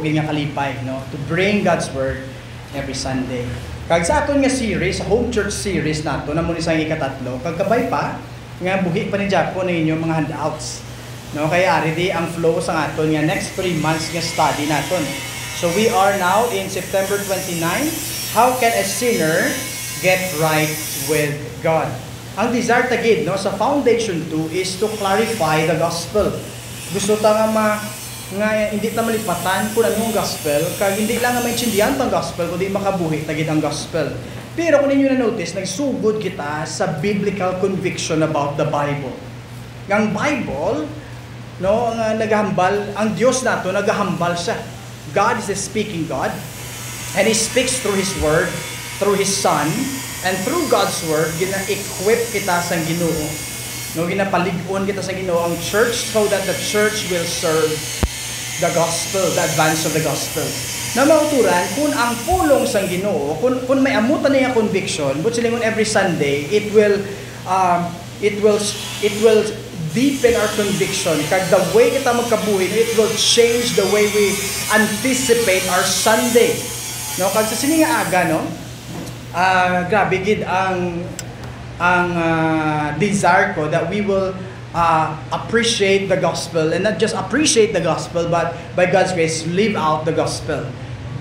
gid nga kalipay, no? To bring God's Word every Sunday. Kag sa aton nga series, sa home church series nato, na muna sa ikatatlo, kag kabay pa, nga buhi pa ni Japo na inyo mga handouts. No? Kaya ari di ang flow sa aton nga next 3 months nga study naton. So we are now in September 29. How can a sinner get right with God? Ang desire tagid, no, sa foundation 2 is to clarify the gospel. Gusto ta nga hindi ta malipatan kung anong gospel, kag hindi lang nga maintindihan tang gospel kundi makabuhi tagid ang gospel. Pero kung ninyo na notice, nagsugod kita sa biblical conviction about the Bible. Ang Bible, no, nga naghambal, ang Dios nato naghambal siya. God is a speaking God, and He speaks through His Word, through His Son, and through God's Word, gina-equip kita sa Ginoo. No, ginapalig-on kita sa Ginoo ang church so that the church will serve the gospel, the advance of the gospel. Na mauturan, kung ang pulong sa Ginoo, kung may amutan niya conviction, but silingon every Sunday, it will deepen our conviction. Kag the way kita magkabuhi, it will change the way we anticipate our Sunday. No, kag sa sini nga aga, no? Grabe gid ang desire ko that we will appreciate the gospel, and not just appreciate the gospel, but by God's grace live out the gospel.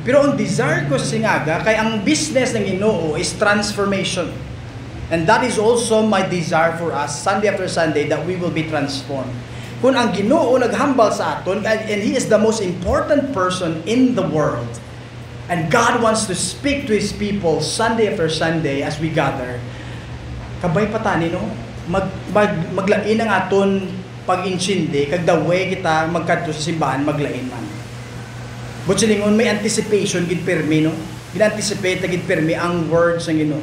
Pero ang desire ko sa singaga, kay ang business ng Ginoo is transformation. And that is also my desire for us, Sunday after Sunday, that we will be transformed. Kung ang Ginoo naghambal sa aton, and He is the most important person in the world, and God wants to speak to His people Sunday after Sunday as we gather, kabay patani, no? Maglain ang aton pag-insindi, kag the way kita magkadto sa simbahan, maglain man. But silingon, may anticipation gid permi, no? Gin-anticipate na gid permi ang words ng Ginoo.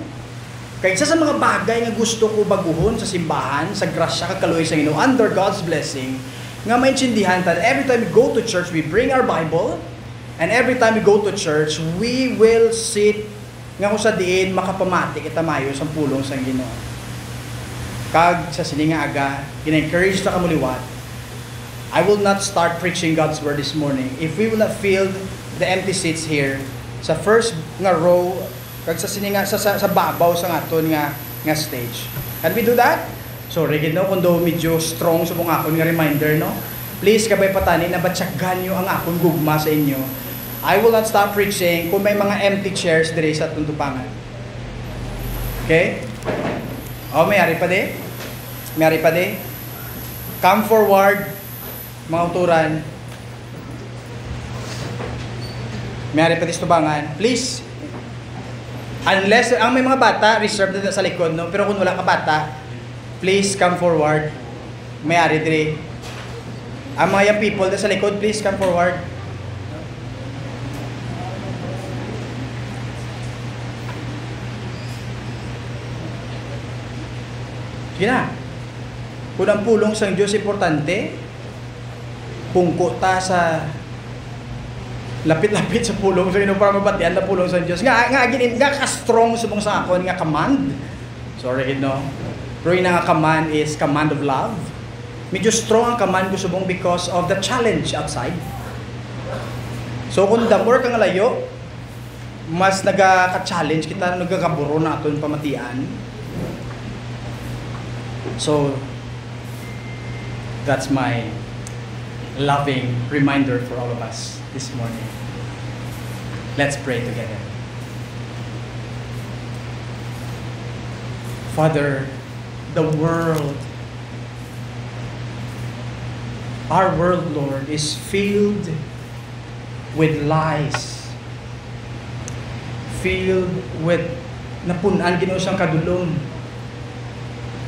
Kaya isa sa mga bagay nga gusto ko baguhon sa simbahan, sa grasya, kakaluoy sa Ginoo, under God's blessing, nga maintindihan ta, every time we go to church, we bring our Bible, and every time we go to church, we will sit nga kung sa diin makapamati kita mayo sa pulong sa Ginoo. Kag sa sininga aga, gina-encourage ta kamuliwat, I will not start preaching God's Word this morning if we will not fill the empty seats here sa first nga row, kag sa sininga sa babaw sa aton nga stage. Can we do that? So rigid, no, kundo medyo strong sa akon nga reminder, no. Please kabay patani na batsyagan nyo ang akong gugma sa inyo. I will not stop preaching kung may mga empty chairs dire sa atong tupangan. Okay? Oh, mayari pa de. Mayari pa de. Come forward, mga uturan. Mayari pa de sa tubangan. Please. Unless, ang may mga bata, reserved na sa likod, no? Pero kung wala ka bata, please come forward. Mayari dire. Ang mga young people na sa likod, please come forward. Sige na. Kung ang pulong sa Diyos importante, pungko ta sa lapit-lapit sa pulong sa Ginoo para mabatian na pulong sa Diyos. Nga ka-strong subong sa akon nga command. Sorry, no? Pero yung nga command is command of love. Medyo strong ang command ko subong because of the challenge outside. So kung the more kang layo, mas nagka-challenge kita, nagkakaburo na aton pamatian. So that's my loving reminder for all of us this morning. Let's pray together. Father, the world, our world, Lord, is filled with lies, filled with napunan Ginoo siyang kadulom.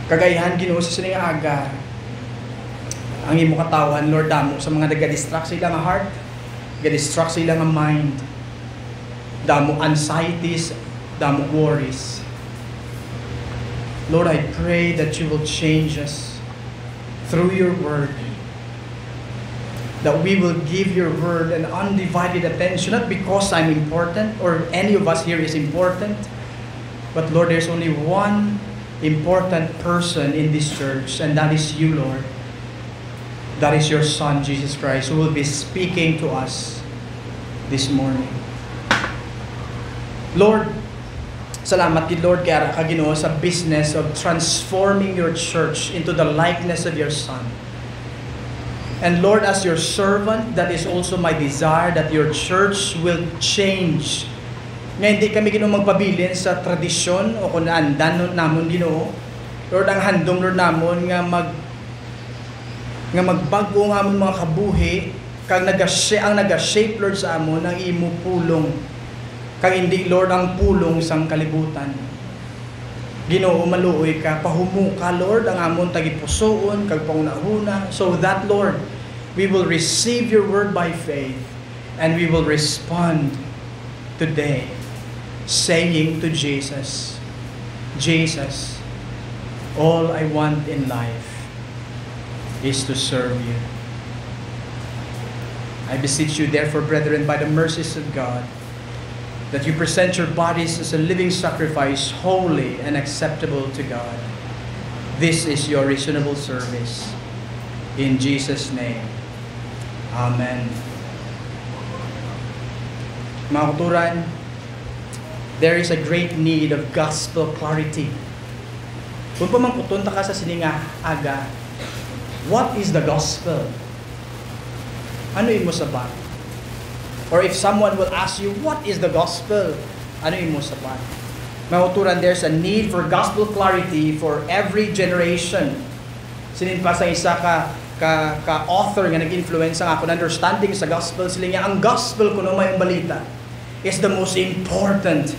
Kagayahan Ginoo sa sining aga, ang imo katawan, Lord, damo sa mga nagadistract sa ilang heart, nagadistract sa ilang mind, damo anxieties, damo worries. Lord, I pray that you will change us through your word, that we will give your word an undivided attention, not because I'm important or any of us here is important, but Lord, there's only one important person in this church, and that is you, Lord. That is your Son, Jesus Christ, who will be speaking to us this morning. Lord, salamat gid Lord kaya ka Ginoo sa business of transforming your church into the likeness of your Son. And Lord, as your servant, that is also my desire that your church will change. Nga hindi kami Ginoo magpabilin sa tradisyon o kung naandan namon Ginoo. Lord, ang handom Lord namon nga magbago nga amon mga kabuhi kag ang naga-shape Lord sa amon ang imo pulong. Kag hindi Lord ang pulong sang kalibutan. Ginoo maluoy ka, pahumuka Lord ang amon tagipusoon kag pangunahuna so that Lord we will receive your word by faith and we will respond today saying to Jesus, Jesus, all I want in life is to serve you. I beseech you therefore, brethren, by the mercies of God, that you present your bodies as a living sacrifice, holy and acceptable to God. This is your reasonable service. In Jesus' name, Amen. Mga kuturan, there is a great need of gospel clarity. Kung pamangkutunta ka sa sininga aga, what is the gospel? Ano imo sabat? Or if someone will ask you, what is the gospel? Ano imo sabat? Mga kuturan, there's a need for gospel clarity for every generation. Sinin pa sa isa ka author nga nag-influence ang akong understanding sa gospel. Sila nga, ang gospel kuno may balita is the most important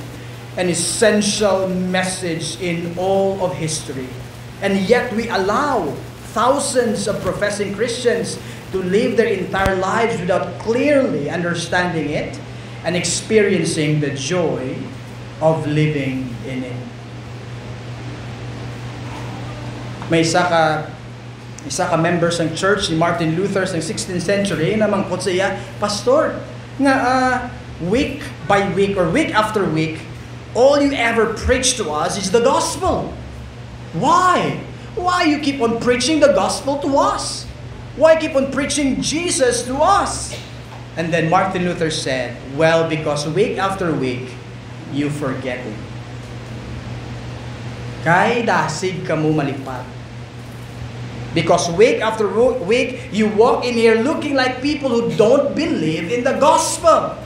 and essential message in all of history. And yet we allow thousands of professing Christians to live their entire lives without clearly understanding it and experiencing the joy of living in it. May isa ka members ng church ni Martin Luther sa 16th century na mangkot siya, Pastor, nga week by week or week after week, all you ever preach to us is the gospel. Why? Why you keep on preaching the gospel to us? Why keep on preaching Jesus to us? And then Martin Luther said, well, because week after week, you forget it. Kay dasig ka mo malipat. Because week after week, you walk in here looking like people who don't believe in the gospel.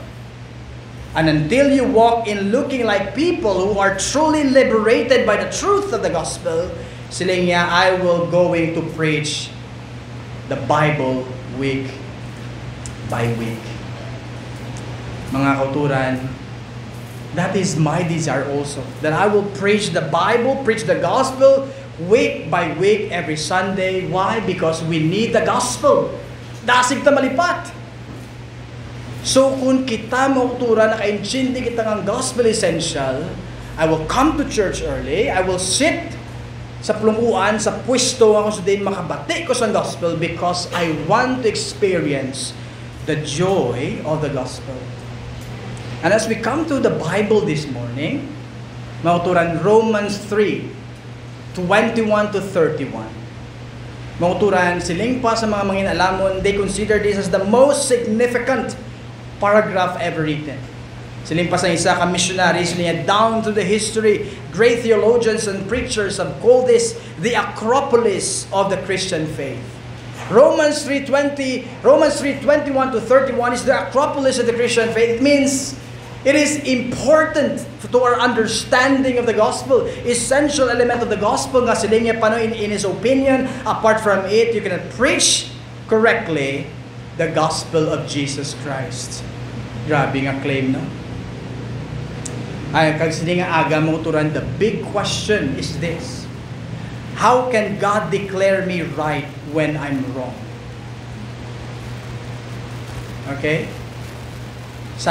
And until you walk in looking like people who are truly liberated by the truth of the gospel, sila nga, I will going to preach the Bible week by week. Mga kauturan, that is my desire also. That I will preach the Bible, preach the gospel week by week, every Sunday. Why? Because we need the gospel. Dasig ta malipat. So kung kita mautura, naka-intindi kita ng gospel essential, I will come to church early, I will sit sa plumuan, sa pwesto ako sa din makabati ko sa gospel because I want to experience the joy of the gospel. And as we come to the Bible this morning, mauturan Romans 3:21 to 31. Mauturan siling pa sa mga manginalamon, they consider this as the most significant paragraph ever written. Siling pa sa isa ka missionaries niya down to the history, great theologians and preachers have called this the Acropolis of the Christian faith. Romans 3:21 to 31 is the Acropolis of the Christian faith. It means it is important to our understanding of the gospel, essential element of the gospel nga siling niya in his opinion. Apart from it, you cannot preach correctly the gospel of Jesus Christ. Grabe nga claim, no? Ay, kasi nga aga mo turan, the big question is this: how can God declare me right when I'm wrong? Okay? Sa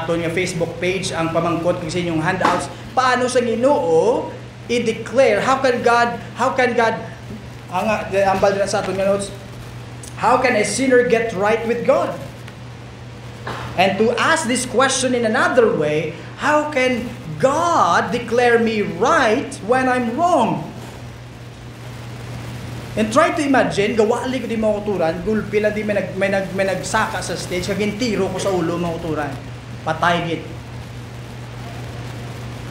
aton nga Facebook page, ang pamangkot kung sa inyong handouts, paano sa Ginoo i-declare, how can God, ang ambal din sa aton nga notes, how can a sinner get right with God? And to ask this question in another way, how can God declare me right when I'm wrong? And try to imagine, gawali ko di mga uturan, gulpi lang di may nagsaka sa stage, kaging tiro ko sa ulo mga uturan. Patay git.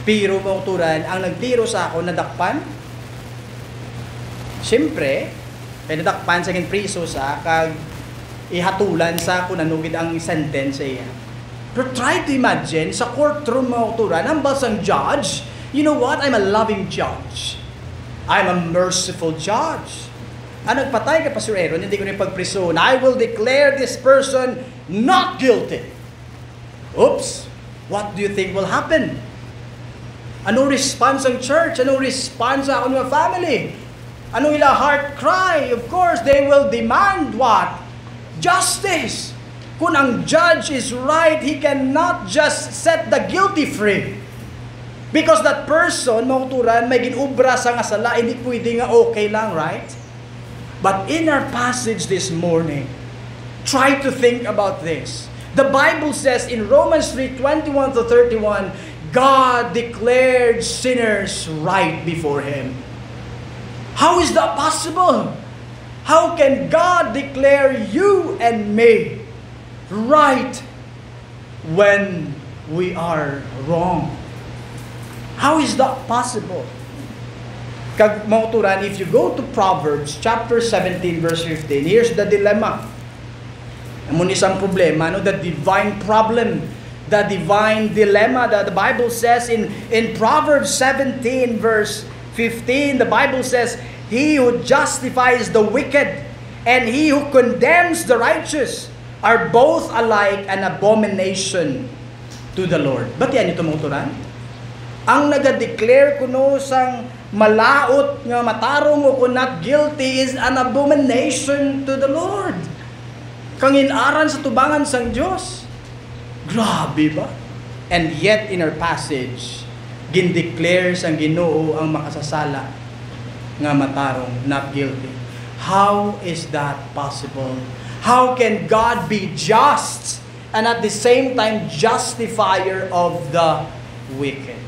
Pero mga uturan, ang nagtiro sa ako, nadakpan. Siyempre, kaya nadakpan sa akin priso sa kag ihatulan sa ako nanugid ang sentence iya. Pero try to imagine, sa courtroom mga uturan, ang basang judge, you know what? I'm a loving judge. I'm a merciful judge. Nagpatay ka pa, Sir Aaron, hindi ko na pagpriso. I will declare this person not guilty. Oops! What do you think will happen? Anong response ng church? Anong response sa akong family? Anong ila heart cry? Of course, they will demand what? Justice. Kung ang judge is right, he cannot just set the guilty free. Because that person, mga uturan, may ginubra sa nga sala, hindi pwede nga okay lang, right? But in our passage this morning, try to think about this. The Bible says in Romans 3:21-31, God declared sinners right before Him. How is that possible? How can God declare you and me right when we are wrong? How is that possible? Kag mauturan, if you go to Proverbs chapter 17 verse 15, here's the dilemma. Amon isang problema, no? The divine problem, the divine dilemma that the Bible says in Proverbs 17 verse 15, the Bible says, He who justifies the wicked and he who condemns the righteous are both alike an abomination to the Lord. Ba't yan ito mauturan? Ang naga-declare kuno sang malaot nga matarong o kung not guilty is an abomination to the Lord. Kanginaran sa tubangan sang Diyos. Grabe ba? And yet in our passage, gindeclare sang Ginoo ang makasasala nga matarong not guilty. How is that possible? How can God be just and at the same time justifier of the wicked?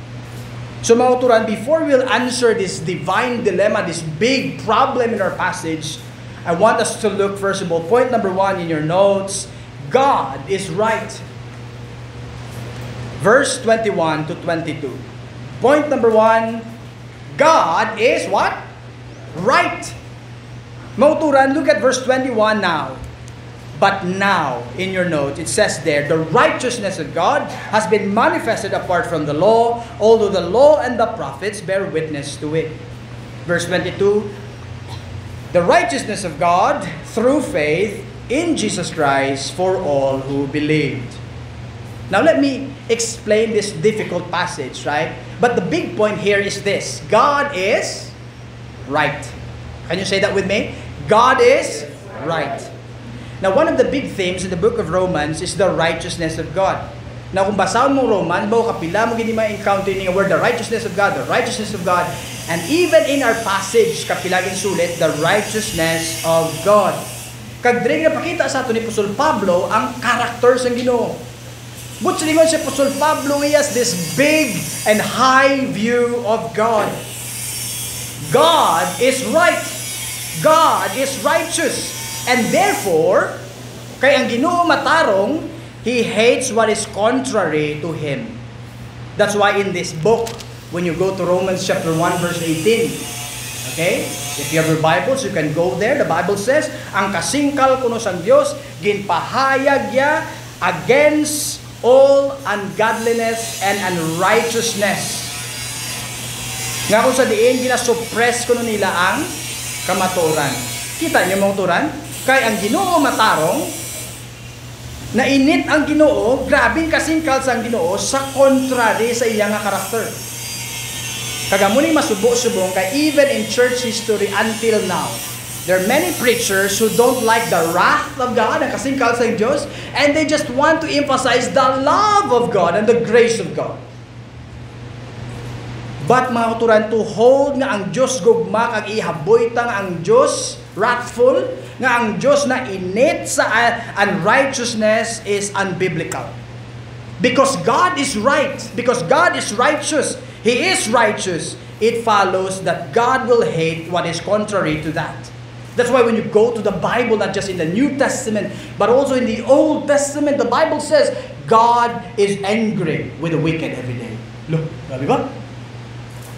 So mga uturan, before we'll answer this divine dilemma, this big problem in our passage, I want us to look first of all, point number 1 in your notes, God is right. Verse 21 to 22. Point number 1, God is what? Right. Mga uturan, look at verse 21 now. But now, in your notes, it says there, the righteousness of God has been manifested apart from the law, although the law and the prophets bear witness to it. Verse 22, the righteousness of God through faith in Jesus Christ for all who believed. Now let me explain this difficult passage, right? But the big point here is this. God is right. Can you say that with me? God is right. Now, one of the big themes in the book of Romans is the righteousness of God. Now, kung basahin mo Romans, bao kapila mo gini ma-encounter yung word, the righteousness of God, the righteousness of God. And even in our passage, kapilagin sulit, the righteousness of God. Kag dire nga pakita sa ato ni Apostol Pablo ang character sang Ginoo. But silingon si Apostol Pablo, he has this big and high view of God. God is right. God is righteous. And therefore, kay ang Ginoo matarong, He hates what is contrary to Him. That's why in this book, when you go to Romans chapter 1 verse 18, okay? If you have your Bibles, you can go there. The Bible says, ang kasingkal kuno sang Dios ginpahayag ya against all ungodliness and unrighteousness. Nga kung sa diin ginasuppress kuno nila ang kamatuoran. Kita niyo mga turan? Kay ang Ginoo matarong, nainit ang Ginoo, grabing kasingkal sa Ginoo sa contrary sa iyang karakter. Kagamuning masubo-subong kay even in church history until now, there are many preachers who don't like the wrath of God, ang kasingkal sa Diyos, and they just want to emphasize the love of God and the grace of God. But mga uturan, to hold nga ang Diyos gugma kag ihaboy ta nga ang Diyos wrathful, nga ang Diyos na init sa unrighteousness is unbiblical. Because God is right, because God is righteous, He is righteous, it follows that God will hate what is contrary to that. That's why when you go to the Bible, not just in the New Testament, but also in the Old Testament, the Bible says, God is angry with the wicked every day. Look, grabe ba?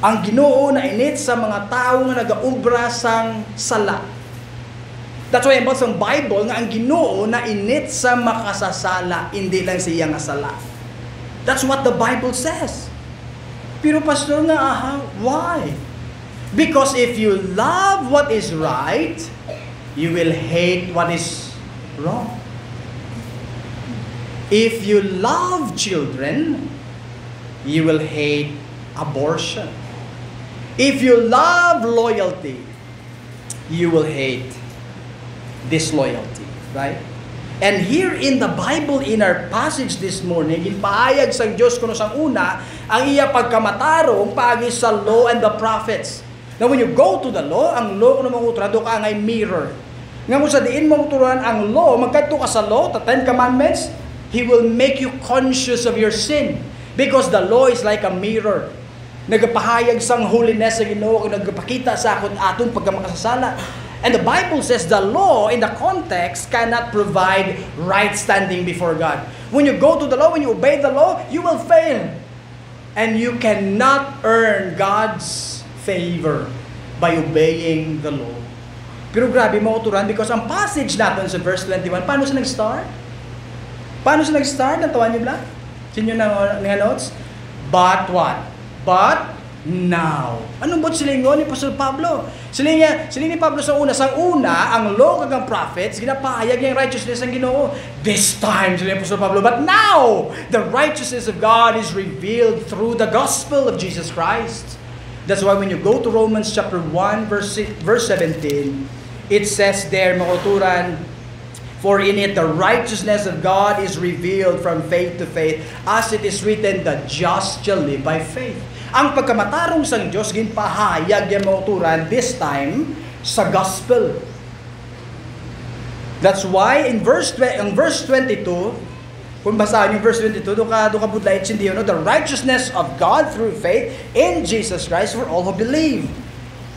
Ang Ginoo na init sa mga tao nga nagaubra sang sala. That's why about sa Bible nga ang Ginoo na init sa makasasala, hindi lang siya nga sala. That's what the Bible says. Pero pastor nga, why? Because if you love what is right, you will hate what is wrong. If you love children, you will hate abortion. If you love loyalty, you will hate disloyalty. Right? And here in the Bible, in our passage this morning, ginpaayag sa Diyos kuno sang una, ang iya pagkamatarong paagi sa law and the prophets. Now when you go to the law, ang law kuno mangutrado ka ngay mirror. Nga mo sa diin mo turuan ang law, magkadto ka sa law, the 10 commandments, He will make you conscious of your sin. Because the law is like a mirror. Nagapahayag sang holiness sa Ginoo, nagapakita sa atong pagkamakasasala. And the Bible says the law, in the context, cannot provide right standing before God. When you go to the law, when you obey the law, you will fail. And you cannot earn God's favor by obeying the law. Pero grabe mo uturan because ang passage natin sa verse 21, paano siya nag-start? Paano siya nag-start? Natawan niyo ba? Sinyo na notes? But what? But now. Anong bot silingon ni Pastor Pablo? Siling ni Pablo sa una, ang law kag ang prophets, ginapahayag yung righteousness ng Ginoo. This time, siling ni Pastor Pablo, but now, the righteousness of God is revealed through the gospel of Jesus Christ. That's why when you go to Romans chapter 1, verse 17, it says there, makuturan, for in it the righteousness of God is revealed from faith to faith, as it is written, the just shall live by faith. Ang pagkamatarong sang Diyos, ginpahayag yung mauturan, this time, sa gospel. That's why, in verse 22, kung basahin yung verse 22, doon ka budlay itsindiyo, no? The righteousness of God through faith in Jesus Christ for all who believe.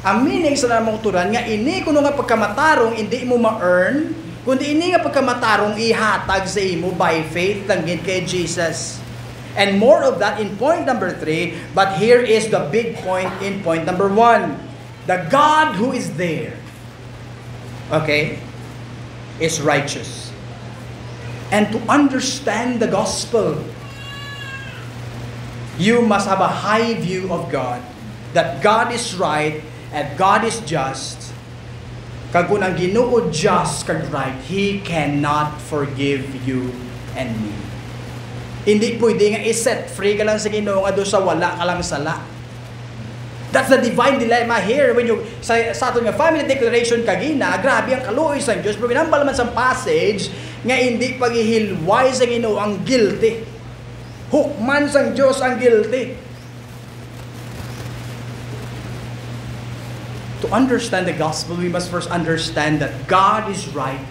Ang meaning sa namang turan, nga ini kuno nga pagkamatarong, hindi mo ma-earn, kundi ini nga pagkamatarong ihatag sa imo by faith tanggit kay Jesus. And more of that in point number 3, but here is the big point in point number 1. The God who is there, okay, is righteous. And to understand the gospel, you must have a high view of God, that God is right and God is just. Kag kung ang Ginoo just kag right, He cannot forgive you and me. Hindi pwede nga i-set free ka lang sa Ginoo nga doon sa wala ka lang sala. That's the divine dilemma here when you sa ato nga family declaration kagina, grabe ang kaluoy sa Dios, pero ginambal man sa passage nga hindi paghihilway sa Ginoo ang guilty. Hukman sang Dios ang guilty. To understand the gospel, we must first understand that God is right.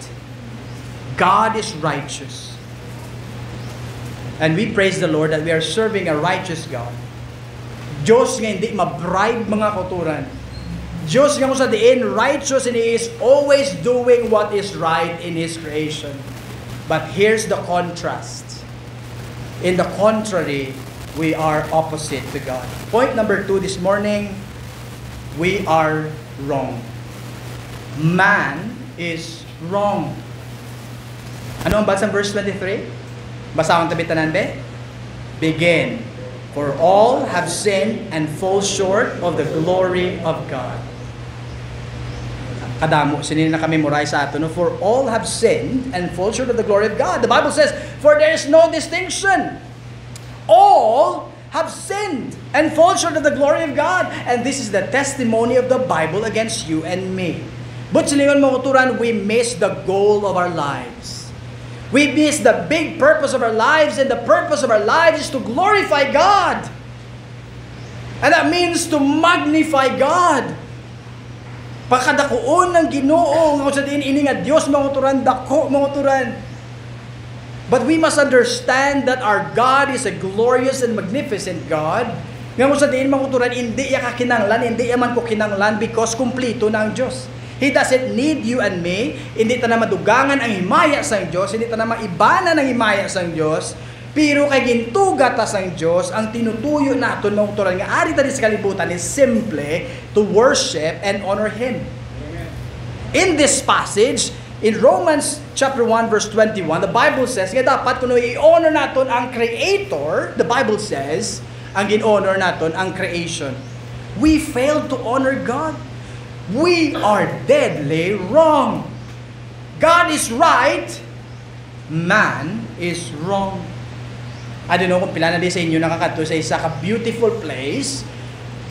God is righteous. And we praise the Lord that we are serving a righteous God. Diyos nga hindi ma-bribe mga kauturan. Diyos nga mo sa diin, righteous, and He is always doing what is right in His creation. But here's the contrast. In the contrary, we are opposite to God. Point number 2 this morning, we are wrong. Man is wrong. Ano ang basang verse 23? Basahon tabi tanan be? Begin. For all have sinned and fall short of the glory of God. Kadamo, sinili na kami memorize sa ato, no? For all have sinned and fall short of the glory of God. The Bible says, for there is no distinction. All have sinned and fall short of the glory of God. And this is the testimony of the Bible against you and me. But silingon mo kuturan, we miss the goal of our lives. We miss the big purpose of our lives, and the purpose of our lives is to glorify God. And that means to magnify God. Pagkadakuon ng Ginoo, nga sa diin ini nga Dios manguturan, dako manguturan. But we must understand that our God is a glorious and magnificent God. Nga mo sa diin manguturan, hindi iya ka kinanglan, hindi iya man ko kinanglan because kumplito na ang Diyos. He doesn't need you and me. Hindi ta na madugangan ang himaya sang Dios, hindi ta na maibana ng himaya sang Dios. Pero kay gintuga ta sang Dios, ang tinutuyo naton mauturan nga ari ta sa kalibutan is simply to worship and honor Him. In this passage, in Romans chapter 1 verse 21, the Bible says, nga dapat kuno i-honor naton ang Creator, the Bible says, ang gin-honor naton ang creation. We failed to honor God. We are deadly wrong. God is right, man is wrong. I don't know kung pila na di sa inyo nakakadto sa isa ka beautiful place,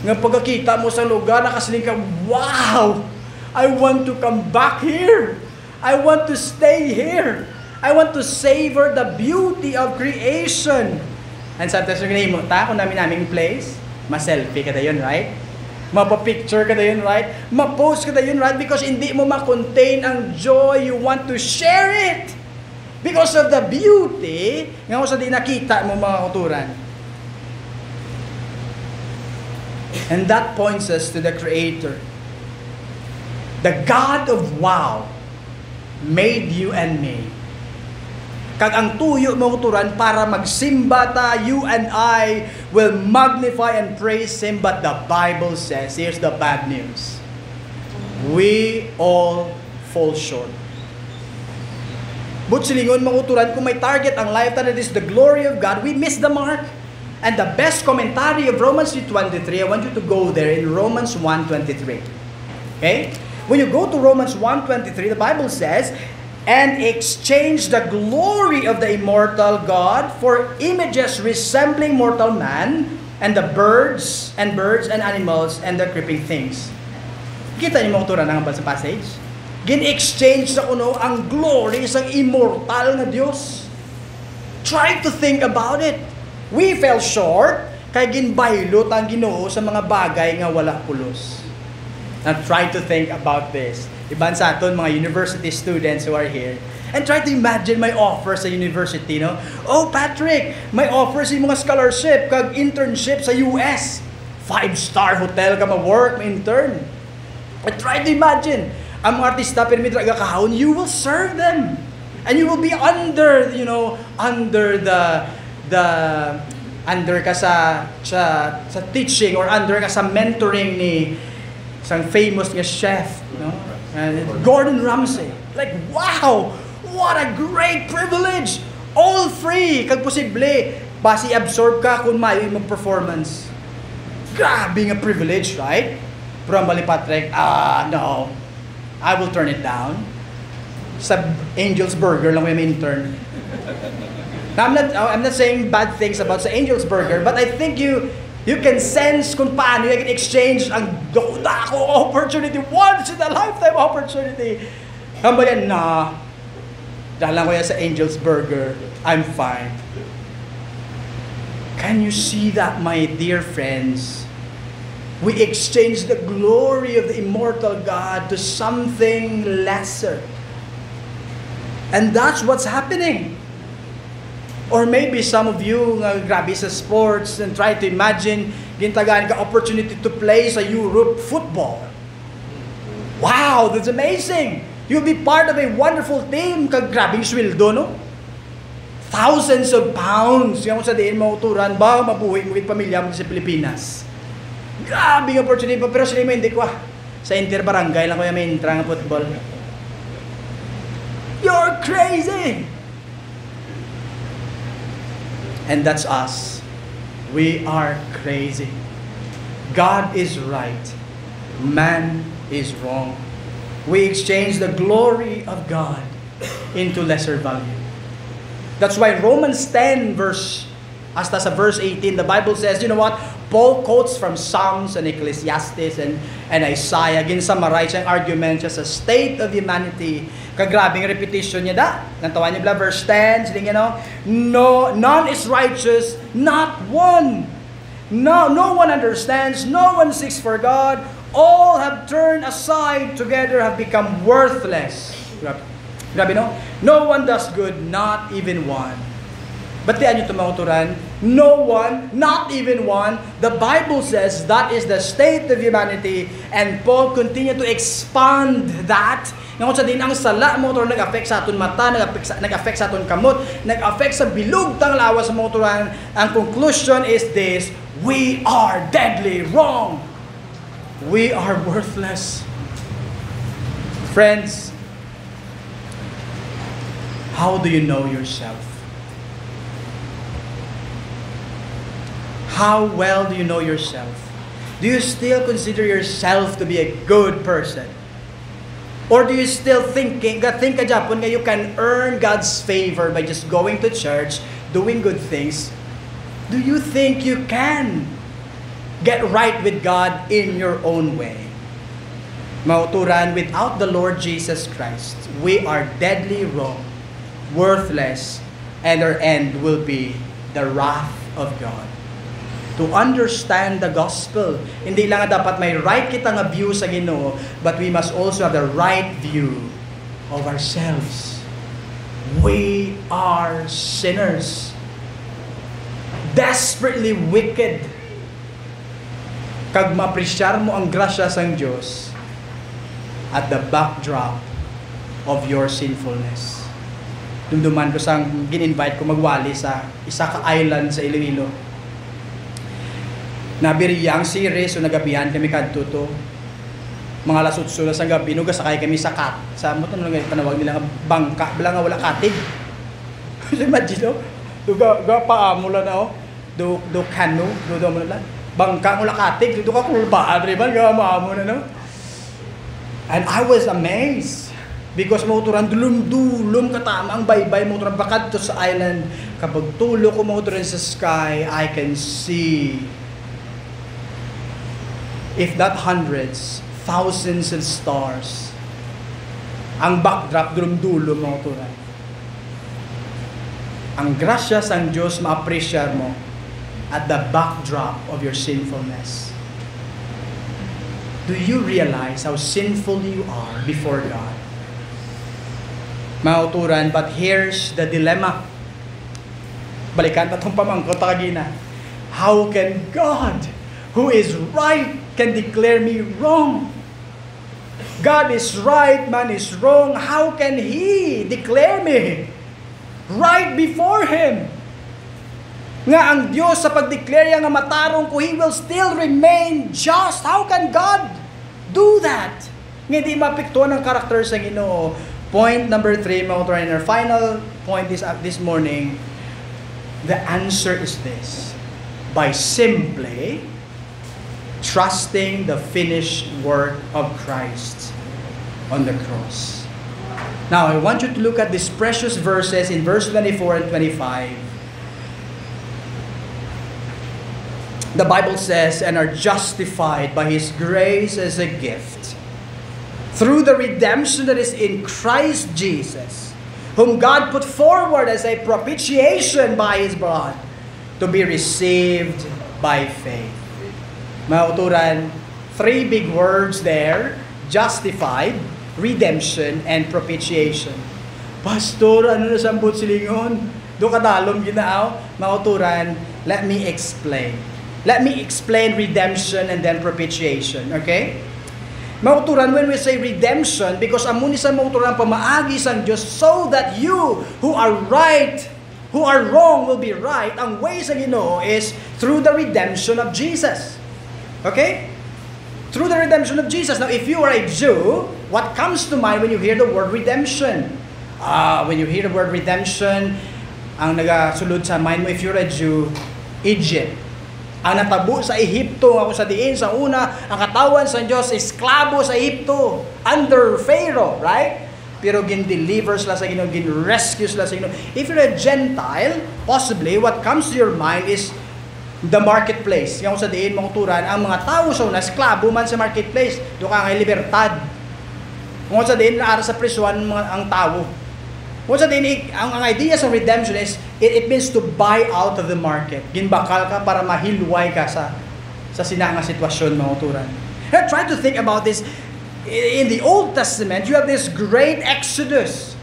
nga pagkakita mo sa lugar, nakasiling ka, wow! I want to come back here. I want to stay here. I want to savor the beauty of creation. And sometimes yung ginahimo ta, kung namin place, ma-selfie ka yun, right? Mapapicture ka yun, right? Ma-post ka yun, right? Because hindi mo ma-contain ang joy, you want to share it. Because of the beauty, nga kung sa di nakita mo mga kuturan. And that points us to the Creator. The God of wow made you and me. Kag ang tuyo mo kuturan para magsimba ta, you and I will magnify and praise Him. But the Bible says, here's the bad news. We all fall short. But silingon mga kuturan, kung may target ang life that is the glory of God, we miss the mark. And the best commentary of Romans 3:23, I want you to go there in Romans 1:23. Okay? When you go to Romans 1:23, the Bible says, and exchange the glory of the immortal God for images resembling mortal man, and the birds and animals and the creeping things. Kita niyo mga kuturan ng sa passage? Gin-exchange sa kuno ang glory sa immortal na Diyos. Try to think about it. We fell short, kay ginbaylot ang Ginoo sa mga bagay nga wala pulos. Now try to think about this. Iban sa aton mga university students who are here. And try to imagine my offer sa university, no? Oh, Patrick, may offer sa mga scholarship kag internship sa US. 5-star hotel ka ma-work, ma-intern. But try to imagine, ang mga artista permit ra kahawon, you will serve them. And you will be under ka sa teaching or under ka sa mentoring ni isang famous nga chef, no? Gordon Ramsay. Like, wow! What a great privilege! All free! Kag posible, basi absorb ka kung mayo yung performance. Grabe nga privilege, right? Pero ang bali Patrick, no. I will turn it down. Sa Angel's Burger lang may intern. Now, I'm not saying bad things about sa Angel's Burger, but I think you can sense kung paano you can exchange ang dako opportunity, once in a lifetime opportunity. Hamba yan, dahil lang ko yan sa Angel's Burger, I'm fine. Can you see that, my dear friends? We exchange the glory of the immortal God to something lesser. And that's what's happening. Or maybe some of you grabe sa sports and try to imagine gintagaan ka opportunity to play sa Europe football. Wow, that's amazing. You'll be part of a wonderful team. Kag grabing sweldo, no? Thousands of pounds. Yung sa diin mo uturan ba mabuhay mo with pamilya mo sa Pilipinas. Grabing opportunity pa, pero sila mo hindi ko sa Inter Barangay lang ko yung may intra ng football. You're crazy! And that's us. We are crazy. God is right. Man is wrong. We exchange the glory of God into lesser value. That's why Romans 10 verse 18, the Bible says, you know what? Paul quotes from Psalms and Ecclesiastes and Isaiah. Gin-summarize ang argument siya sa state of humanity. Kagrabing repetition niya da. Nantawan niyo ba verse 10? Siling no, none is righteous, not one. No one understands, no one seeks for God. All have turned aside, together have become worthless. Grabe, no? No one does good, not even one. Batian nyo ito mga uturan. No one, not even one. The Bible says that is the state of humanity. And Paul continued to expand that. Ngayon sa din ang sala mga uturan nag-affect sa aton mata, nag-affect sa aton kamot, nag-affect sa bilog tang lawas mga uturan. Ang conclusion is this: we are deadly wrong. We are worthless. Friends, how do you know yourself? How well do you know yourself? Do you still consider yourself to be a good person? Or do you still think ka Japon nga you can earn God's favor by just going to church, doing good things? Do you think you can get right with God in your own way? Mauturan, without the Lord Jesus Christ, we are deadly wrong, worthless, and our end will be the wrath of God. To understand the gospel, hindi lang dapat may right kita nga view sa Ginoo, but we must also have the right view of ourselves. We are sinners, desperately wicked. Kag ma-appreciar mo ang grasya sang Diyos at the backdrop of your sinfulness. Dumduman ko sang gin-invite ko magwali sa isa ka island sa Iloilo. Nabiriyang series, so nagabihan kami kadto. Mga lasutsulas ang gabi, no, gasakay kami sa sa mo to nga panawag nila nga bangka, bala nga wala katig. Imagine, no? Duga paamula na, oh. Do canoe, do mo na. Bangka wala katig, do ka kulbaan riban ga maamo na, no? And I was amazed because motoran dulum katama ang baybay motoran bakad to sa island. Kapag tulo ko motoran sa sky, I can see, if not hundreds, thousands of stars. Ang backdrop dulo mga turay. Ang grasya sang Diyos ma-appreciate mo at the backdrop of your sinfulness. Do you realize how sinful you are before God? Mga uturan, but here's the dilemma. Balikan pa itong pamangkot kagina. How can God, who is right, can declare me wrong? God is right, man is wrong. How can He declare me right before Him? Nga ang Diyos sa pag-declare nga matarong ko, He will still remain just. How can God do that? Nga di mapiktuan ang karakter sa Ginoo. Point number 3, mga uturan, our final point this morning, the answer is this: by simply trusting the finished work of Christ on the cross. Now, I want you to look at these precious verses in verse 24 and 25. The Bible says, and are justified by His grace as a gift, through the redemption that is in Christ Jesus, whom God put forward as a propitiation by His blood, to be received by faith. Mga uturan, 3 big words there: justified, redemption, and propitiation. Pastor, ano na sambot silingon? Do kadalom ginaaw? Mga uturan, let me explain. Let me explain redemption and then propitiation, okay? Mga uturan, when we say redemption, because amuni sa mga uturan pamaagi sang Diyos so that you who are right, who are wrong will be right. Ang way sa Ginoo is through the redemption of Jesus. Okay? Through the redemption of Jesus. Now, if you are a Jew, what comes to mind when you hear the word redemption? When you hear the word redemption, ang nagasulod sa mind mo, if you're a Jew, Egypt. Ang natabo sa Ehipto, ako sa diin, sa una, ang katawan sa Diyos, esklabo sa Ehipto, under Pharaoh, right? Pero gin-deliver sila sa Ginoo, gin-rescue sila sa Ginoo. If you're a Gentile, possibly, what comes to your mind is the marketplace. Yung sa diin, mga turan, ang mga tao sa una, esklabo man sa marketplace, doon ka ngay libertad. Kung sa diin, naara sa prisuan ang tao. Kung sa diin, ang idea sa redemption is, it means to buy out of the market. Ginbakal ka para mahilway ka sa sinanga sitwasyon, mga turan. Now, try to think about this. In the Old Testament, you have this great exodus.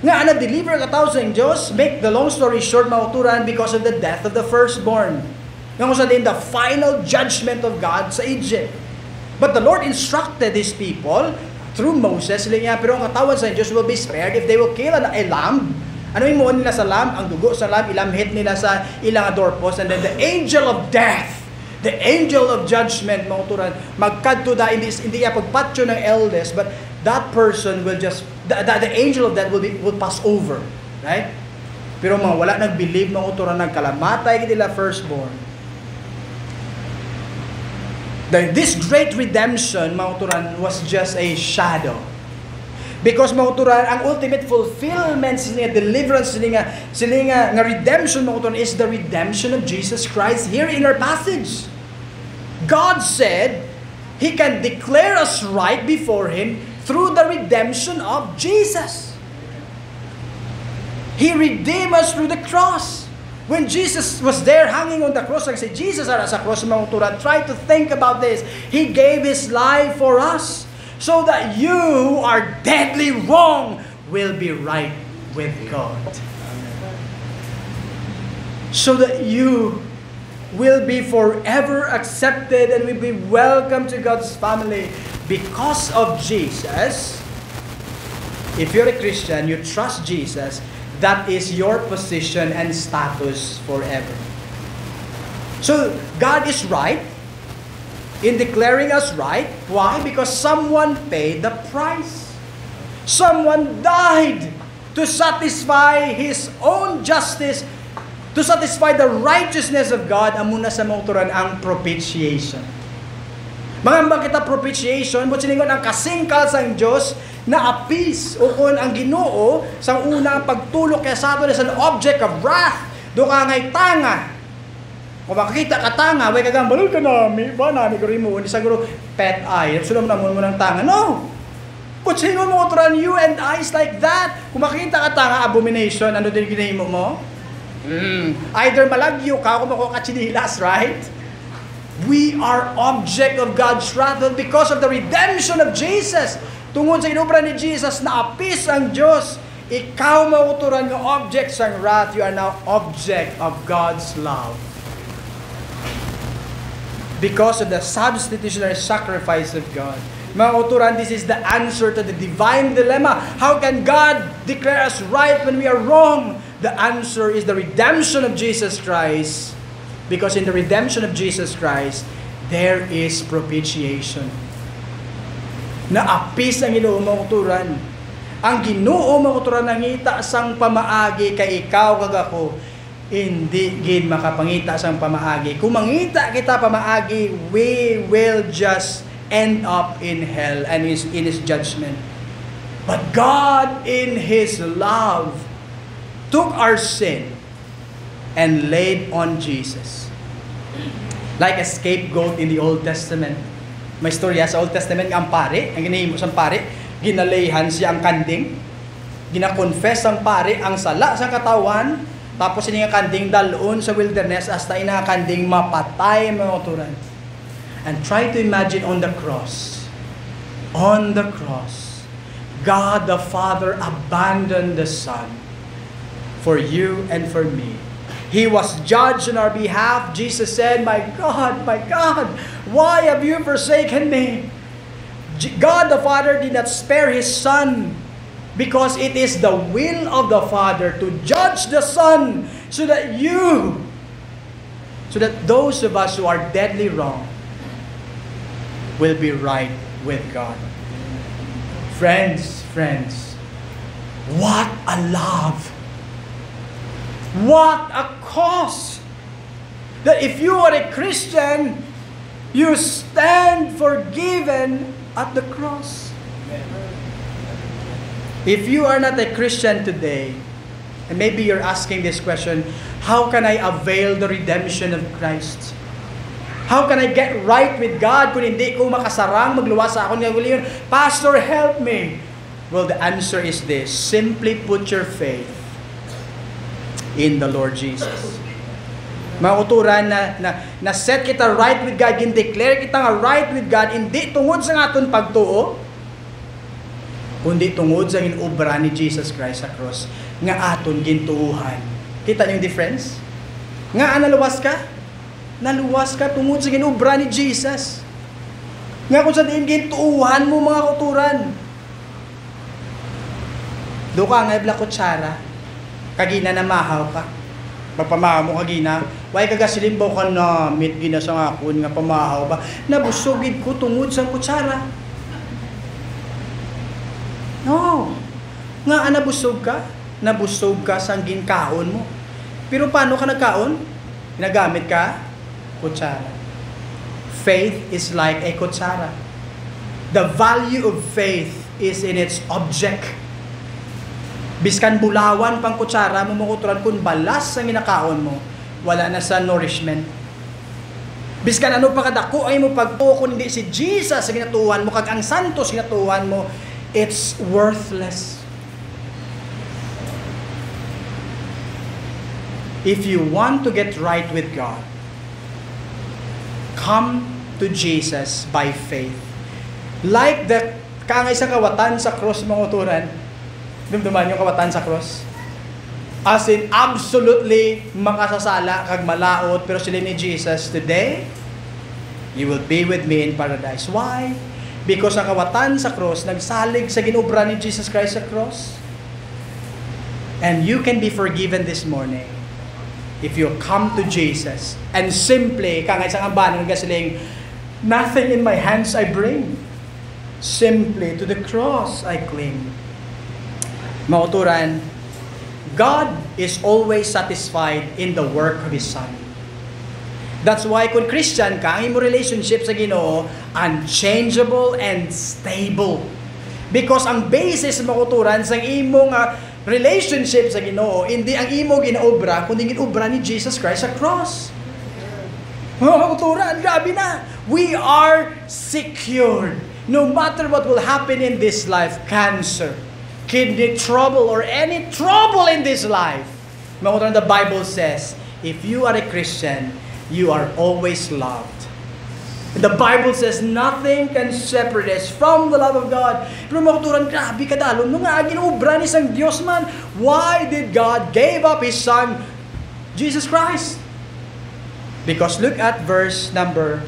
Nga na-deliver katao sa Diyos, make the long story short, mauturan, because of the death of the firstborn. Nga kung sa din, the final judgment of God sa Egypt. But the Lord instructed His people through Moses, sila nga, pero ang katawan sa Diyos will be spared if they will kill a lamb. Ano yung muon nila sa lamb? Ang dugo sa lamb, ilamhit nila sa ilang doorpost, and then the angel of death, the angel of judgment, mauturan, magkadto da, hindi niya pagpatyo ng eldest, but that person will just, the angel of death will pass over. Right? Pero mga wala nag-believe, mauturan, nagkalamatay nila firstborn. This great redemption, mauturan, was just a shadow. Because mauturan, ang ultimate fulfillment sila deliverance sila nga redemption mauturan is the redemption of Jesus Christ here in our passage. God said He can declare us right before Him through the redemption of Jesus. He redeemed us through the cross. When Jesus was there hanging on the cross, like say Jesus are sa cross mauturan, try to think about this. He gave His life for us, so that you who are deadly wrong will be right with God. So that you will be forever accepted and will be welcome to God's family because of Jesus. If you're a Christian, you trust Jesus, that is your position and status forever. So God is right in declaring us right. Why? Because someone paid the price. Someone died to satisfy His own justice, to satisfy the righteousness of God. Amuna sa mauturan ang propitiation. Mga kita propitiation, mo siningon ang kasingkal sa Diyos na appease o kung ang Ginoo sa unang pagtulok kaya sa ato as an object of wrath. Do ka ngay tanga. Kung makakita ka tanga, way kagang balol ka nami, ba nami ko rin mo, hindi saguro pet eye, sulam na mo ng tanga. No! But sino mo uturan you and eyes like that? Kung makikita ka tanga, abomination, ano din ginahimo mo? Either malagyo ka, kung makakatsinilas, right? We are object of God's wrath because of the redemption of Jesus. Tungod sa inubra ni Jesus na appease ang Diyos, ikaw mauturan ng object sa wrath, you are now object of God's love. Because of the substitutionary sacrifice of God. Mga uturan, this is the answer to the divine dilemma. How can God declare us right when we are wrong? The answer is the redemption of Jesus Christ. Because in the redemption of Jesus Christ, there is propitiation. Na-appease ang Ginoo mga uturan. Ang Ginoo mga uturan nangita sang pamaagi kay ikaw kag ako, hindi gid makapangita sang pamaagi. Kung mangita kita pamaagi, we will just end up in hell and in His judgment. But God in His love took our sin and laid on Jesus. Like a scapegoat in the Old Testament. May storya sa Old Testament ang pare, ang ginahimo sang pare, ginaleyhan siya ang kanding, gina-confess ang pare ang sala sa katawan, tapos ini nga kanding dalon sa wilderness hasta ina kanding mapatay mga uturan. And try to imagine on the cross. On the cross, God the Father abandoned the Son for you and for me. He was judged on our behalf. Jesus said, my God, why have you forsaken me? God the Father did not spare His Son because it is the will of the Father to judge the Son so that those of us who are deadly wrong will be right with God. Friends, what a love! What a cause! That if you are a Christian, you stand forgiven at the cross. If you are not a Christian today, and maybe you're asking this question, how can I avail the redemption of Christ? How can I get right with God kung hindi ko makasarang magluwas sa akong ngayon? Pastor, help me! Well, the answer is this. Simply put your faith in the Lord Jesus. Mga uturan na set kita right with God, declare kita nga right with God, hindi tungod sa aton pagtuo, kundi tungod sa ginobra ni Jesus Christ sa cross nga aton gintuuhan. Kita niyo yung difference? Nga naluwas ka? Naluwas ka tungod sa ginobra ni Jesus. Nga kung sa diin gintuuhan mo mga kauturan. Do ka nga ibla kutsara, kagina na mahaw ka. Pagpamahaw mo kagina, why kagasilimbaw ka na meet gina sa ngakon nga pamahaw ba? Nabusugid ko tungod sa kutsara. No. Nga nabusog ka? Nabusog ka sa ginkaon mo. Pero paano ka nagkaon? Ginagamit ka? Kutsara. Faith is like a kutsara. The value of faith is in its object. Biskan bulawan pang kutsara mo makuturan kung balas ang ginakaon mo, wala na sa nourishment. Biskan ano pa kadako ay mo pagtuo kung hindi si Jesus sa ginatuan mo, kag ang santos ginatuan mo, it's worthless. If you want to get right with God, come to Jesus by faith. Like the kangay sa kawatan sa cross mga uturan, dumduman yung kawatan sa cross. As in, absolutely makasasala kag malaot, pero sila ni Jesus, today, you will be with me in paradise. Why? Because ang kawatan sa cross, nagsalig sa ginobra ni Jesus Christ sa cross. And you can be forgiven this morning if you come to Jesus and simply, kangay sa ambanan, gasiling, nothing in my hands I bring. Simply to the cross I cling. Mauturan, God is always satisfied in the work of His Son. That's why kung Christian ka, ang imo relationship sa Ginoo, unchangeable and stable. Because ang basis mauturan sa imong relationship sa Ginoo, hindi ang imo ginaobra, kundi ginobra ni Jesus Christ sa cross. Mauturan, grabe na. We are secured. No matter what will happen in this life, cancer, kidney trouble, or any trouble in this life, the Bible says, if you are a Christian, you are always loved. The Bible says, nothing can separate us from the love of God. Pero makuturan, grabe kadalon, nung nga ginobra ni sang Diyos man, why did God gave up His Son, Jesus Christ? Because look at verse number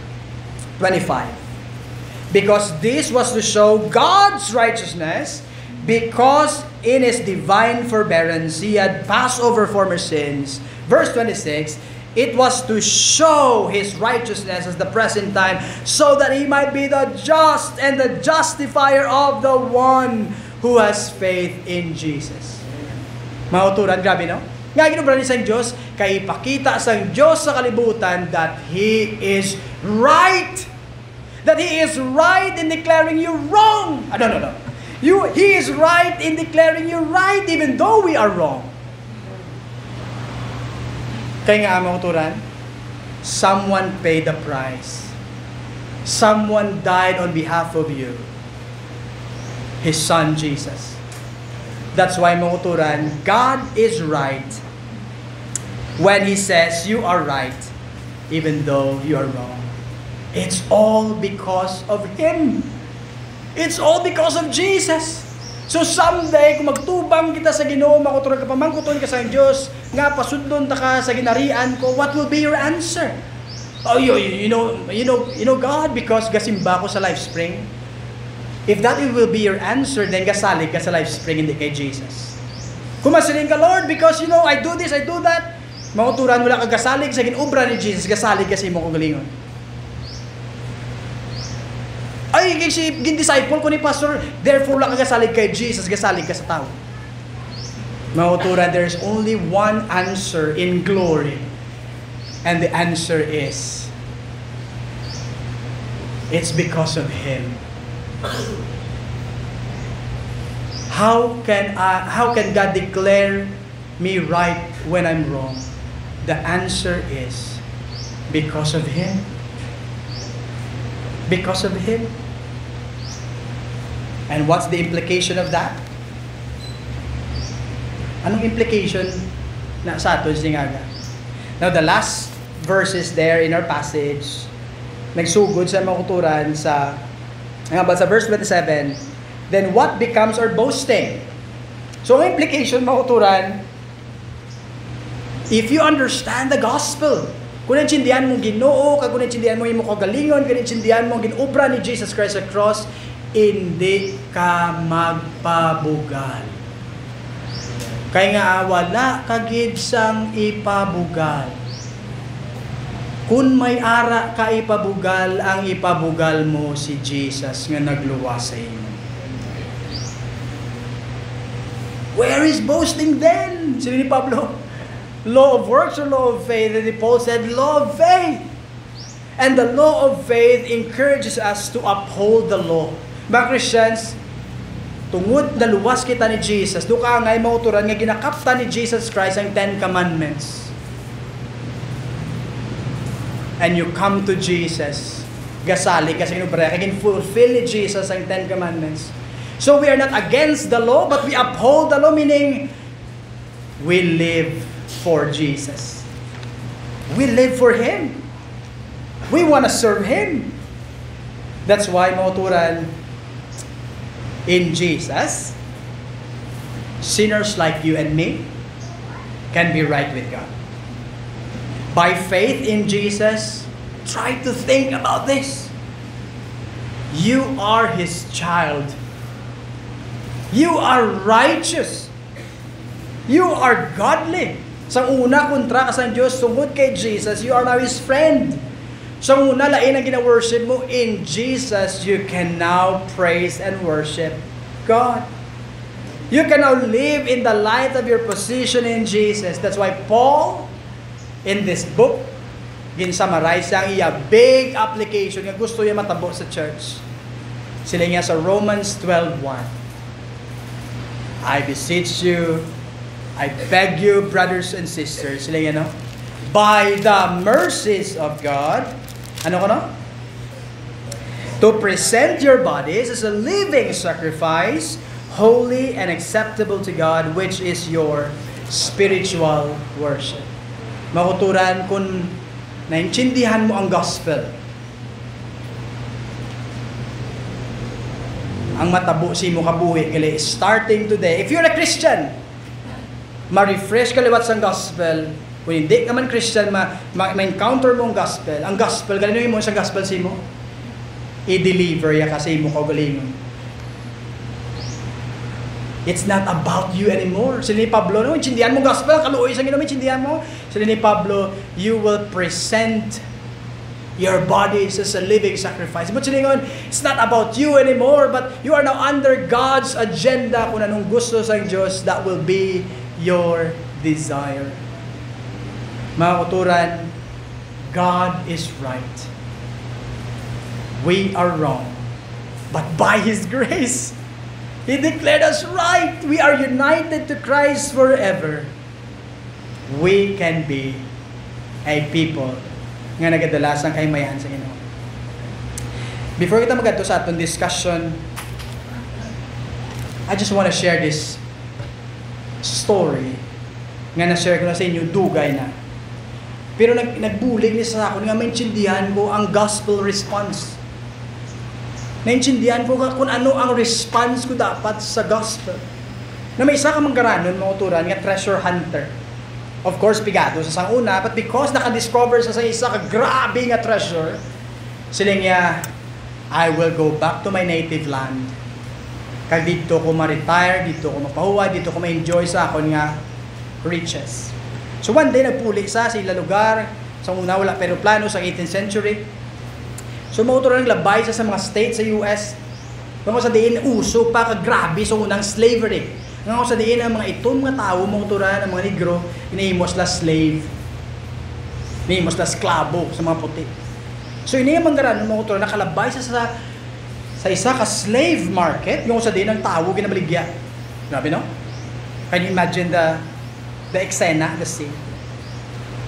25. Because this was to show God's righteousness, because in His divine forbearance He had passed over former sins. Verse 26, it was to show His righteousness as the present time, so that He might be the just and the justifier of the one who has faith in Jesus. Mauturan, grabe no? Nga ginobra ni sang Diyos, kay ipakita sang Diyos sa kalibutan that He is right. That He is right in declaring you wrong. No. He is right in declaring you right even though we are wrong. Kaya nga amang uturan, someone paid the price. Someone died on behalf of you. His Son, Jesus. That's why mga uturan, God is right when He says you are right even though you are wrong. It's all because of Him. It's all because of Jesus. So someday, kung magtubang kita sa Ginoo, makuturan ka pa, mangkuton ka sa Diyos, nga pasudlon ta ka sa ginarian ko, what will be your answer? Oh, you know God, because gasimba ko sa Life Spring. If that will be your answer, then gasalig ka sa Life Spring, hindi kay Jesus. Kung masiling ka, Lord, because I do this, I do that, makuturan mo lang ka gasalig sa ginobra ni Jesus, gasalig ka sa imong kagalingon. Ay, gin-disciple ko ni Pastor, therefore lang gasalig kay Jesus, gasalig ka sa tao. Mauturan, there's only one answer in glory. And the answer is, it's because of Him. How can God declare me right when I'm wrong? The answer is, because of Him. Because of Him. And what's the implication of that? Anong implication na sa ato singaga? Now, the last verses there in our passage, nagsugod sa mga kuturan sa verse 27, then what becomes our boasting? So, ang implication, mauturan, if you understand the gospel, kung naintindihan mong Ginoo, kung naintindihan mo yung kagalingon, kung naintindihan mo ang ginobra ni Jesus Christ sa cross, hindi ka magpabugal. Kaya nga, wala kagid sang ipabugal. Kung may ara ka ipabugal, ang ipabugal mo si Jesus nga nagluwas sa inyo. Where is boasting then? Sino ni Pablo? Law of works or law of faith? And Paul said, law of faith. And the law of faith encourages us to uphold the law. Mga Christians, tungod na luwas kita ni Jesus, doon ka nga'y mauturan nga ginakapta ni Jesus Christ ang 10 Commandments. And you come to Jesus, gasali kasi kinubra, kagin fulfill ni Jesus ang 10 Commandments. So we are not against the law, but we uphold the law, meaning we live for Jesus. We live for Him. We want to serve Him. That's why, mauturan, in Jesus, sinners like you and me can be right with God. By faith in Jesus, try to think about this. You are His child. You are righteous. You are godly. Sa una, kontra ka sa Diyos, sumud kay Jesus, you are now His friend. Sa una, lain ang gina-worship mo, in Jesus, you can now praise and worship God. You can now live in the light of your position in Jesus. That's why Paul, in this book, gin-summarize ang iya big application nga gusto niya matabo sa church. Sila niya sa Romans 12:1. I beseech you, I beg you, brothers and sisters, sila niya, no? By the mercies of God, ano ko, no? To present your bodies as a living sacrifice, holy and acceptable to God, which is your spiritual worship. Makuturan, kung naintindihan mo ang gospel, ang matabo si mo kabuhi, gali, starting today, if you're a Christian, ma-refresh ka liwat sa gospel. Kung hindi ka man Christian, ma-encounter mo ang gospel, galinoy mo sa gospel si mo, i-deliver ya kasi mo kaugalingon. It's not about you anymore. Sila ni Pablo, no? Intindihan mo gospel, kaluoy sa Ginoo, intindihan mo. Sila ni Pablo, you will present your bodies as a living sacrifice. But sila ngayon, it's not about you anymore, but you are now under God's agenda. Kung anong gusto sa Diyos, that will be your desire. Mga kuturan, God is right. We are wrong. But by His grace, He declared us right. We are united to Christ forever. We can be a people nga nagadalasang kaymayan sa Ginoo. Before kita magadto sa atong discussion, I just want to share this story nga na-share ko na sa inyo, dugay na. Pero nagbulig ni sa akin nga maintindihan ko ang gospel response. Naintindihan ko kung ano ang response ko dapat sa gospel. Na may isa ka manggaranon, mga uturan, nga treasure hunter. Of course, pigado sa sanguna, but because naka-discover sa isa ka grabe nga treasure, sila niya, I will go back to my native land. Kag dito ko ma-retire, dito ko mapahuwa, dito ko ma-enjoy sa akon nga riches. So one day, nagpuli sa ila lugar, sa una wala pero plano sa 18th century. So mauturan ng labay sa mga states sa US. Kung sa diin, uso pa kagrabe sa unang slavery. Kung sa diin, ang mga itong mga tao, mauturan, ang mga negro, inihimos la slave. Inihimos la sklabo sa mga puti. So inihimang garan, mauturan, nakalabay sa isa ka slave market, yung sa diin, ang tao, ginabaligya. Grabe, no? Can you imagine the eksena, the scene?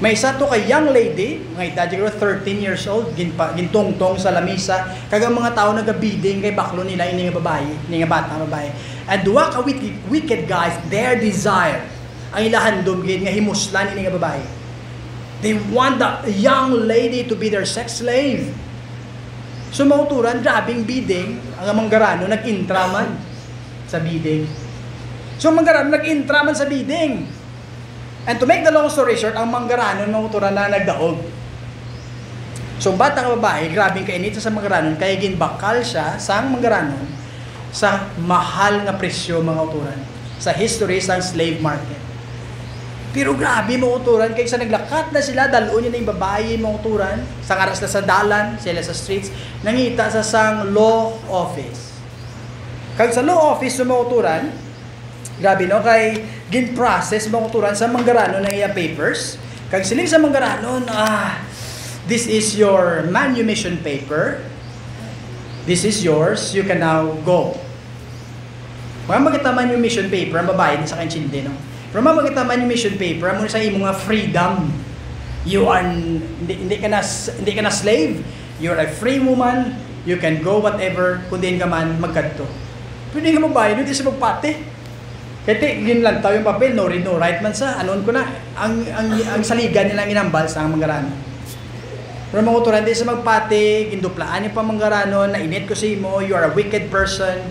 May isa to kay young lady, mga edad siguro 13 years old, gintungtong sa lamisa, kagang mga tao nagabiding kay baklo nila ini nga babae, ini nga bata babae. And duwa ka wicked guys, their desire, ang ilahandom gid nga himuslan ini nga babae. They want the young lady to be their sex slave. So mauturan, grabing bidding, ang manggarano nag-intra man. sa bidding. So manggaranon nag-intra man sa bidding. And to make the long story short, ang manggaranon manguturan na nagdaog. So bata nga babae, grabing kainit sa manggaranon, kaya ginbakal siya sa manggaranon sa mahal nga presyo mga uturan sa history sa slave market. Pero grabe mga uturan, kaysa naglakat na sila, dalon niya na yung babae mga uturan, sa karas na sa dalan, sila sa streets, nangita sa sang law office. Kag sa law office sa mga uturan, grabe no, kay gin-process mga uturan sa manggaranon ng iya papers. Kag siling sa manggaranon, this is your manumission paper. This is yours. You can now go. Mga magkita manumission paper, ang babae sa kanchindi, no? Pero mga magkita manumission paper, muna sa imo nga freedom. You are, hindi ka na slave. You're a free woman. You can go whatever, kung diin ka man, magkadto. Pero hindi ka mabayad, hindi sa magpate. Kaya ginlantaw yung papel, no read, no write man sa, anon ko na, ang saligan nilang inambal sa manggaranon. Pero mga uturan, di sa magpati, ginduplaan niyo pa manggaranon, nainit ko sa imo, you are a wicked person.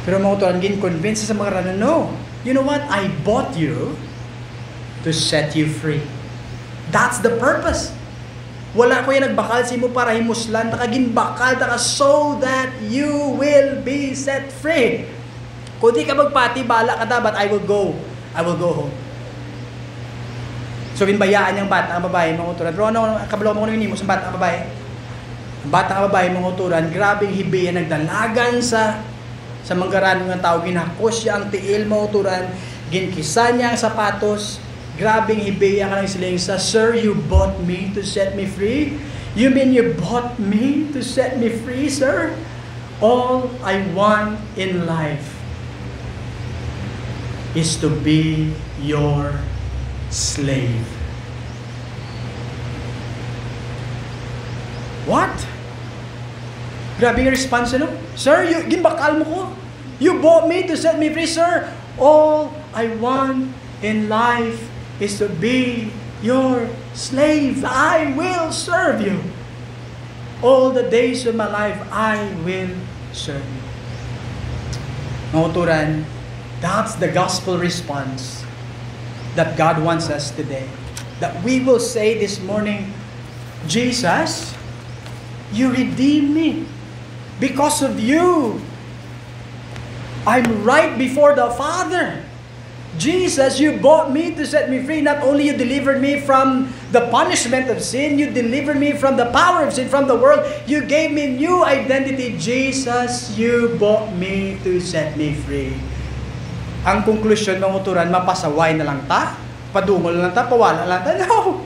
Pero mga uturan, gin-convince sa manggaranon, no, you know what, I bought you to set you free. That's the purpose. Wala ko yung nagbakal sa imo para himuslan, ginbakal, so that you will be set free. Kung di ka magpati, bala ka dapat, I will go home. So, binbayaan niyang bata, ang babae, mga uturan. Pero ano, kabalaw mo kung nimo sa bata, ang babae? Ang bata, ang babae, mga uturan, grabing hibiyan, nagdalagan sa manggaranon ng tao, ginakos siya ang tiil, mga uturan, ginkisa niya ang sapatos, grabing hibiyan ka ng siling sa, Sir, you bought me to set me free? You mean you bought me to set me free, sir? All I want in life is to be your slave. What? Grabe yung response, no? Sir, ginbakal mo ko. You bought me to set me free, sir. All I want in life is to be your slave. I will serve you. All the days of my life, I will serve you. Mga uturan, that's the gospel response that God wants us today. That we will say this morning, Jesus, you redeemed me. Because of you, I'm right before the Father. Jesus, you bought me to set me free. Not only you delivered me from the punishment of sin, you delivered me from the power of sin, from the world. You gave me new identity. Jesus, you bought me to set me free. Ang conclusion, mga uturan, mapasaway na lang ta? Padungol lang ta? Pawala lang ta? No!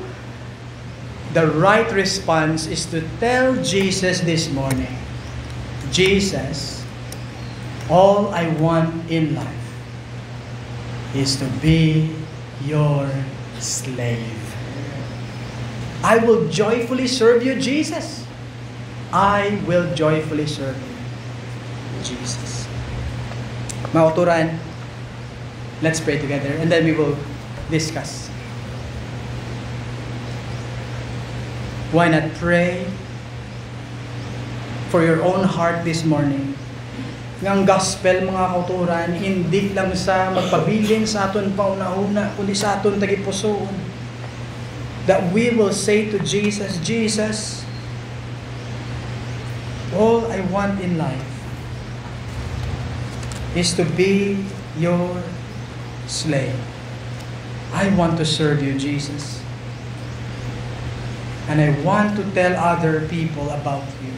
The right response is to tell Jesus this morning, Jesus, all I want in life is to be your slave. I will joyfully serve you, Jesus. I will joyfully serve you, Jesus. Mga uturan, let's pray together and then we will discuss. Why not pray for your own heart this morning? Ang gospel, mga kauturan, hindi lang sa magpabilin sa aton pauna-una, kundi sa aton tagipusoon. That we will say to Jesus, Jesus, all I want in life is to be your slave. I want to serve you, Jesus. And I want to tell other people about you.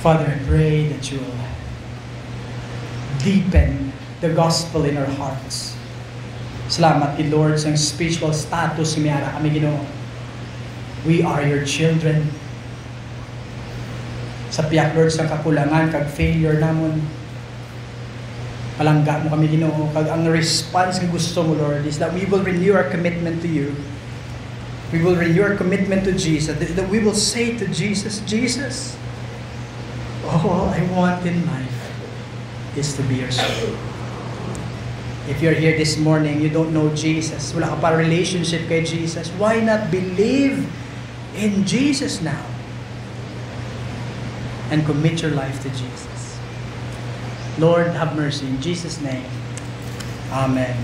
Father, I pray that you will deepen the gospel in our hearts. Salamat kay Lord sa spiritual status ni Miara kami Ginoo. We are your children. Sa piyak, Lord, sa kakulangan, kag failure namon, palangga mo kami Ginoo. Kag ang response nga gusto mo, Lord, is that we will renew our commitment to you. We will renew our commitment to Jesus. That we will say to Jesus, Jesus, all I want in life is to be your Savior. If you're here this morning, you don't know Jesus, wala ka pa relationship kay Jesus, why not believe in Jesus now? And commit your life to Jesus. Lord, have mercy. In Jesus' name, Amen.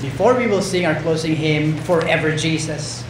Before we will sing our closing hymn, Forever Jesus,